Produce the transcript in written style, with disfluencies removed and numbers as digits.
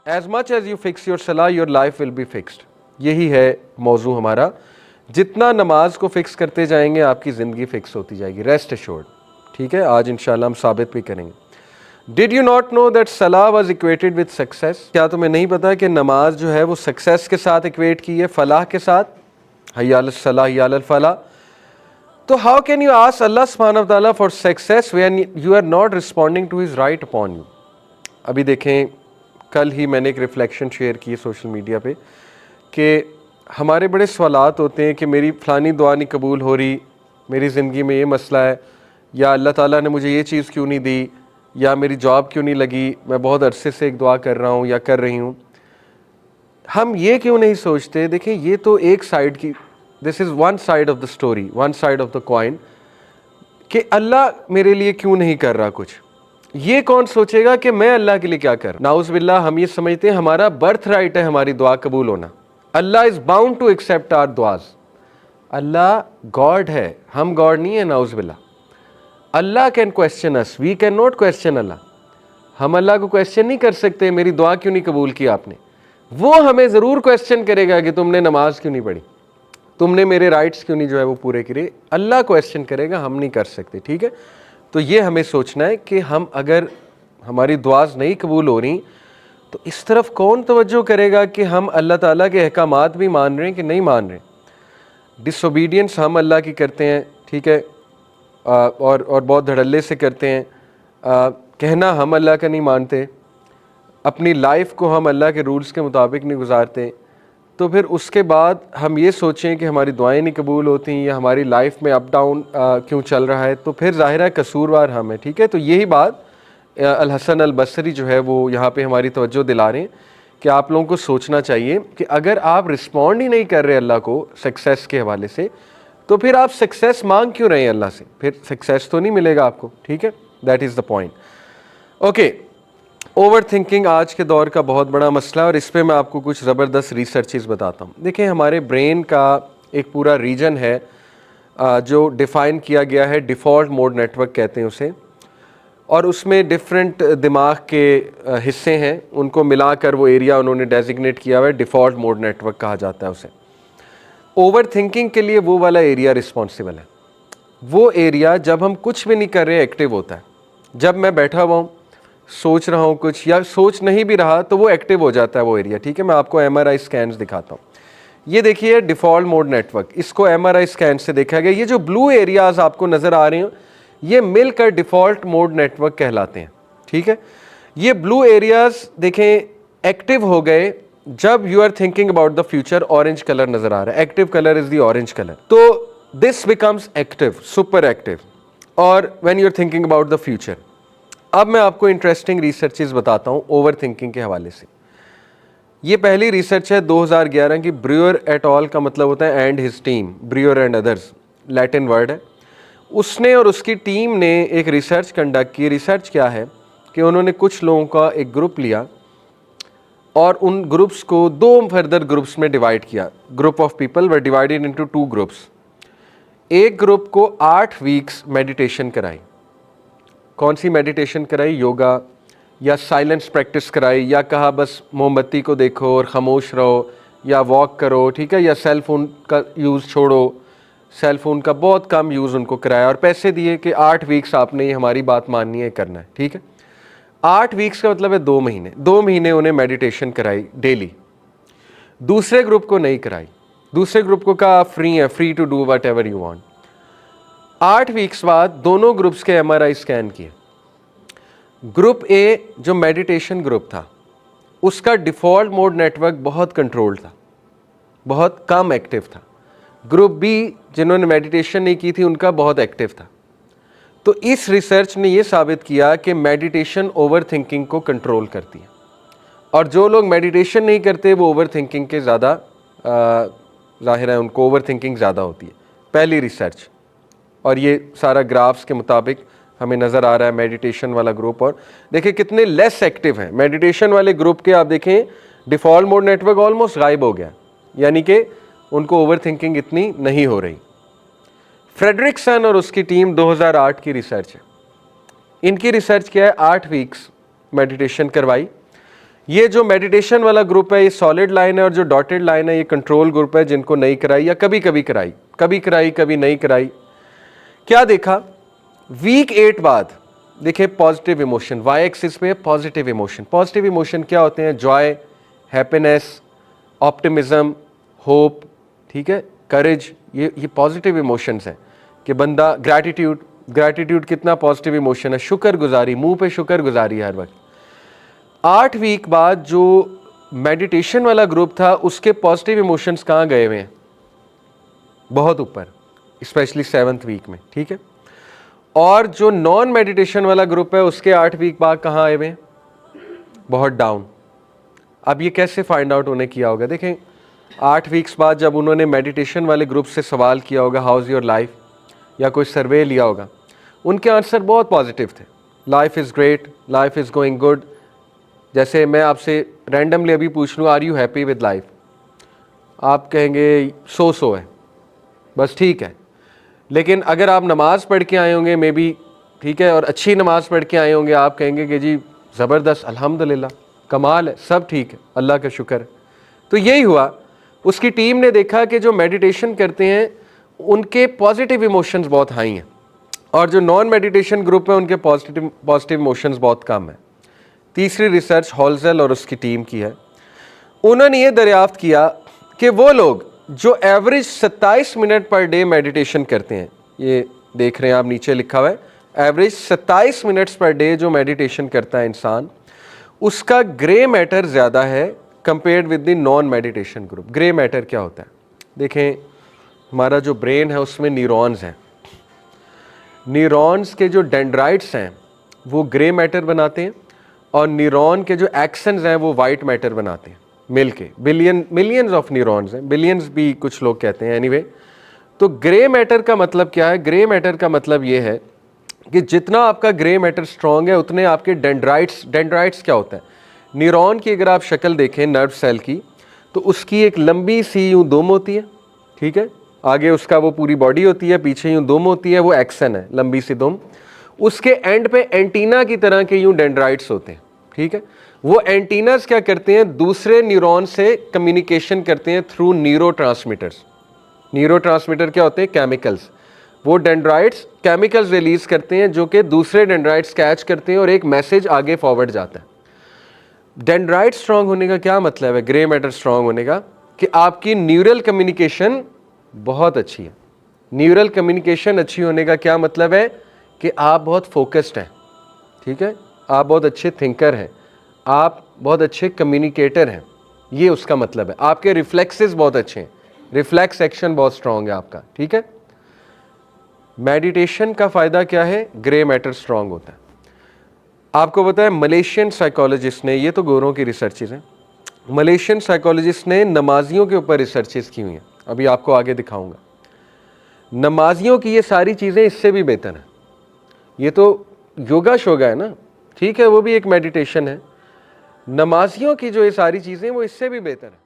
As much as you fix your सलाह your life will be fixed. यही है मौजू हमारा। जितना नमाज को फिक्स करते जाएंगे आपकी ज़िंदगी फिक्स होती जाएगी, रेस्ट एश्योर्ड। ठीक है, आज इंशाल्लाह हम साबित भी करेंगे। Did you not know that सलाह वॉज इक्वेटेड विद सक्सेस? क्या तुम्हें नहीं पता कि नमाज जो है वो सक्सेस के साथ इक्वेट की है, फलाह के साथ, हय्या अल सलाह हय्या अल फलाह। तो how can you ask Allah सुब्हानहू व तआला for success when you are not responding to his right upon you? अभी देखें, कल ही मैंने एक रिफ्लेक्शन शेयर की सोशल मीडिया पे कि हमारे बड़े सवालात होते हैं कि मेरी फ़लानी दुआ नहीं कबूल हो रही, मेरी ज़िंदगी में ये मसला है, या अल्लाह ताला ने मुझे ये चीज़ क्यों नहीं दी, या मेरी जॉब क्यों नहीं लगी, मैं बहुत अरसे से एक दुआ कर रहा हूँ या कर रही हूँ। हम ये क्यों नहीं सोचते? देखिए, ये तो एक साइड की, this is one side of the story, one side of the coin, कि अल्लाह मेरे लिए क्यों नहीं कर रहा कुछ। ये कौन सोचेगा कि मैं अल्लाह के लिए क्या कर, नाउज़ बिल्लाह हम ये समझते हैं हमारा बर्थ राइट है हमारी दुआ कबूल होना। Allah is bound to accept our duas. Allah God है, हम गॉड नहीं है, नाउज़ बिल्लाह। Allah can question us, we can not question Allah. हम अल्लाह को क्वेश्चन नहीं कर सकते मेरी दुआ क्यों नहीं कबूल की आपने। वो हमें ज़रूर क्वेश्चन करेगा कि तुमने नमाज क्यों नहीं पढ़ी, तुमने मेरे राइट्स क्यों नहीं जो है वो पूरे करे। अल्लाह क्वेश्चन करेगा, हम नहीं कर सकते। ठीक है, तो ये हमें सोचना है कि हम अगर हमारी दुआज नहीं कबूल हो रही तो इस तरफ कौन तवज्जो करेगा कि हम अल्लाह ताला के अहकामात भी मान रहे हैं कि नहीं मान रहे। डिसोबीडियंस हम अल्लाह की करते हैं, ठीक है, और बहुत धड़ल्ले से करते हैं। कहना हम अल्लाह का नहीं मानते, अपनी लाइफ को हम अल्लाह के रूल्स के मुताबिक नहीं गुजारते, तो फिर उसके बाद हम ये सोचें कि हमारी दुआएं नहीं कबूल होती या हमारी लाइफ में अप डाउन क्यों चल रहा है, तो फिर ज़ाहिर है कसूरवार हम हैं। ठीक है, तो यही बात अल हसन अल बसरी जो है वो यहाँ पे हमारी तवज्जो दिला रहे हैं कि आप लोगों को सोचना चाहिए कि अगर आप रिस्पॉन्ड ही नहीं कर रहे अल्लाह को सक्सेस के हवाले से, तो फिर आप सक्सेस मांग क्यों रहे हैं अल्लाह से, फिर सक्सेस तो नहीं मिलेगा आपको। ठीक है, that is the point. Okay, over thinking आज के दौर का बहुत बड़ा मसला है और इस पर मैं आपको कुछ ज़बरदस्त रिसर्चेस बताता हूँ। देखिए, हमारे ब्रेन का एक पूरा रीजन है जो डिफ़ाइन किया गया है, डिफ़ॉल्ट मोड नेटवर्क कहते हैं उसे, और उसमें डिफरेंट दिमाग के हिस्से हैं, उनको मिलाकर वो एरिया उन्होंने डेजिग्नेट किया हुआ है, डिफ़ॉल्ट मोड नेटवर्क कहा जाता है उसे। ओवर थिंकिंग के लिए वो वाला एरिया रिस्पॉन्सिबल है। वो एरिया जब हम कुछ भी नहीं कर रहे एक्टिव होता है। जब मैं बैठा हुआ हूँ, सोच रहा हूँ कुछ या सोच नहीं भी रहा तो वो एक्टिव हो जाता है वो एरिया। ठीक है, मैं आपको MRI स्कैन्स दिखाता हूँ। ये देखिए डिफ़ॉल्ट मोड नेटवर्क, इसको MRI स्कैन से देखा गया। ये जो ब्लू एरियाज आपको नज़र आ रहे हैं ये मिलकर डिफ़ॉल्ट मोड नेटवर्क कहलाते हैं। ठीक है, ये ब्लू एरियाज देखें एक्टिव हो गए जब you are thinking about the future. Orange colour नज़र आ रहा है, active colour is the orange colour, तो this becomes active, super active, और when you are thinking about the future. अब मैं आपको इंटरेस्टिंग रिसर्चेस बताता हूँ ओवर थिंकिंग के हवाले से। ये पहली रिसर्च है 2011 की, ब्रूअर एट ऑल का मतलब होता है and his team, Breuer and others Latin word है। उसने और उसकी टीम ने एक रिसर्च कंडक्ट की। रिसर्च क्या है कि उन्होंने कुछ लोगों का एक ग्रुप लिया और उन ग्रुप्स को दो फर्दर ग्रुप्स में डिवाइड किया। Group of people were divided into 2 groups. एक ग्रुप को 8 वीक्स मेडिटेशन कराई। कौन सी मेडिटेशन कराई? योगा या साइलेंस प्रैक्टिस कराई, या कहा बस मोमबत्ती को देखो और ख़ामोश रहो, या वॉक करो, ठीक है, या सेल फ़ोन का यूज़ छोड़ो। सेल फ़ोन का बहुत कम यूज़ उनको कराया और पैसे दिए कि 8 वीक्स आपने ये हमारी बात माननी है, करना है। ठीक है, 8 वीक्स का मतलब है 2 महीने। 2 महीने उन्हें मेडिटेशन कराई डेली। दूसरे ग्रुप को नहीं कराई। दूसरे ग्रुप को कहा फ्री है, free to do whatever you want. 8 weeks बाद दोनों ग्रुप्स के MRI स्कैन किए। ग्रुप ए जो मेडिटेशन ग्रुप था उसका डिफ़ॉल्ट मोड नेटवर्क बहुत कंट्रोल्ड था, बहुत कम एक्टिव था। ग्रुप बी जिन्होंने मेडिटेशन नहीं की थी उनका बहुत एक्टिव था। तो इस रिसर्च ने यह साबित किया कि मेडिटेशन ओवर थिंकिंग को कंट्रोल करती है, और जो लोग मेडिटेशन नहीं करते वो ओवर थिंकिंग के ज़्यादा, ज़ाहिर है उनको ओवर थिंकिंग ज़्यादा होती है। पहली रिसर्च, और ये सारा ग्राफ्स के मुताबिक हमें नज़र आ रहा है मेडिटेशन वाला ग्रुप। और देखिए कितने लेस एक्टिव हैं मेडिटेशन वाले ग्रुप के। आप देखें डिफ़ॉल्ट मोड नेटवर्क ऑलमोस्ट गायब हो गया, यानी कि उनको ओवर थिंकिंग इतनी नहीं हो रही। फ्रेडरिक्सन और उसकी टीम 2008 की रिसर्च है। इनकी रिसर्च क्या है? 8 वीक्स मेडिटेशन करवाई। ये जो मेडिटेशन वाला ग्रुप है ये सॉलिड लाइन है, और जो डॉटेड लाइन है ये कंट्रोल ग्रुप है, जिनको नहीं कराई या कभी कभी कराई, कभी नहीं कराई। क्या देखा, वीक 8 बाद देखे पॉजिटिव इमोशन, वाई एक्सिस पे पॉजिटिव इमोशन। पॉजिटिव इमोशन क्या होते हैं? जॉय, हैप्पीनेस, ऑप्टिमिज्म, होप, ठीक है, करेज, ये पॉजिटिव इमोशंस हैं कि बंदा, ग्रैटिट्यूड कितना पॉजिटिव इमोशन है, शुक्रगुजारी, मुंह पे शुक्रगुजारी हर वक्त। 8 वीक बाद जो मेडिटेशन वाला ग्रुप था उसके पॉजिटिव इमोशंस कहाँ गए हुए हैं? बहुत ऊपर, स्पेशली 7th वीक में, ठीक है। और जो नॉन मेडिटेशन वाला ग्रुप है उसके 8 वीक बाद कहाँ आए हुए हैं? बहुत डाउन। अब ये कैसे फाइंड आउट उन्हें किया होगा? देखें, 8 वीक्स बाद जब उन्होंने मेडिटेशन वाले ग्रुप से सवाल किया होगा हाउ इज़ योर लाइफ, या कोई सर्वे लिया होगा, उनके आंसर बहुत पॉजिटिव थे। Life is great, life is going good. जैसे मैं आपसे रैंडमली अभी पूछ लूँ are you happy with life, आप कहेंगे सो है, बस ठीक है। लेकिन अगर आप नमाज़ पढ़ के आए होंगे मे बी, ठीक है, और अच्छी नमाज़ पढ़ के आए होंगे, आप कहेंगे कि जी ज़बरदस्त, अल्हम्दुलिल्लाह, कमाल है, सब ठीक है, अल्लाह का शुक्र है। तो यही हुआ, उसकी टीम ने देखा कि जो मेडिटेशन करते हैं उनके पॉजिटिव इमोशंस बहुत हाई हैं, और जो नॉन मेडिटेशन ग्रुप है उनके पॉजिटिव इमोशंस बहुत कम है। तीसरी रिसर्च हॉल्जल और उसकी टीम की है। उन्होंने ये दरियाफ्त किया कि वो लोग जो average 27 minute per day meditation करते हैं, ये देख रहे हैं आप नीचे लिखा हुआ है, एवरेज 27 मिनट्स पर डे जो मेडिटेशन करता है इंसान, उसका ग्रे मैटर ज़्यादा है compared with the non meditation group. Grey matter क्या होता है? देखें, हमारा जो ब्रेन है उसमें न्यूरॉन्स हैं, न्यूरॉन्स के जो डेंड्राइट्स हैं वो ग्रे मैटर बनाते हैं, और न्यूरॉन के जो एक्सन्स हैं वो वाइट मैटर बनाते हैं मिलके। मिलियंस ऑफ न्यूरॉन्स हैं, बिलियंस भी कुछ लोग कहते हैं, एनीवे। तो ग्रे मैटर का मतलब क्या है? ग्रे मैटर का मतलब ये है कि जितना आपका ग्रे मैटर स्ट्रांग है उतने आपके डेंड्राइट्स क्या होता है? न्यूरॉन की अगर आप शक्ल देखें नर्व सेल की, तो उसकी एक लंबी सी यूँ दुम होती है, ठीक है, आगे उसका वो पूरी बॉडी होती है, पीछे यूँ दुम होती है, वो एक्सन है, लंबी सी दुम। उसके एंड पे एंटीना की तरह के यूँ डेंड्राइट्स होते हैं, ठीक है। वो एंटीनास क्या करते हैं? दूसरे न्यूरॉन से कम्युनिकेशन करते हैं थ्रू न्यूरोट्रांसमीटर्स। न्यूरोट्रांसमीटर क्या होते हैं? केमिकल्स। वो डेंड्राइट्स केमिकल्स रिलीज करते हैं जो कि दूसरे डेंड्राइट्स कैच करते हैं और एक मैसेज आगे फॉरवर्ड जाता है। डेंड्राइट स्ट्रांग होने का क्या मतलब है? ग्रे मैटर स्ट्रांग होने का कि आपकी न्यूरल कम्युनिकेशन बहुत अच्छी है। न्यूरल कम्युनिकेशन अच्छी होने का क्या मतलब है? कि आप बहुत फोकस्ड हैं, ठीक है, आप बहुत अच्छे थिंकर हैं, आप बहुत अच्छे कम्युनिकेटर हैं, ये उसका मतलब है। आपके रिफ्लेक्सेस बहुत अच्छे हैं, रिफ्लेक्स एक्शन बहुत स्ट्रांग है आपका, ठीक है। मेडिटेशन का फ़ायदा क्या है? ग्रे मैटर स्ट्रांग होता है। आपको पता है मलेशियन साइकोलॉजिस्ट ने, ये तो गोरों की रिसर्चेस हैं, मलेशियन साइकोलॉजिस्ट ने नमाजियों के ऊपर रिसर्चेस की हुई हैं, अभी आपको आगे दिखाऊंगा। नमाजियों की ये सारी चीज़ें इससे भी बेहतर हैं। ये तो योगा शोगा है ना, ठीक है, वो भी एक मेडिटेशन है। नमाजियों की जो ये सारी चीज़ें वो इससे भी बेहतर है।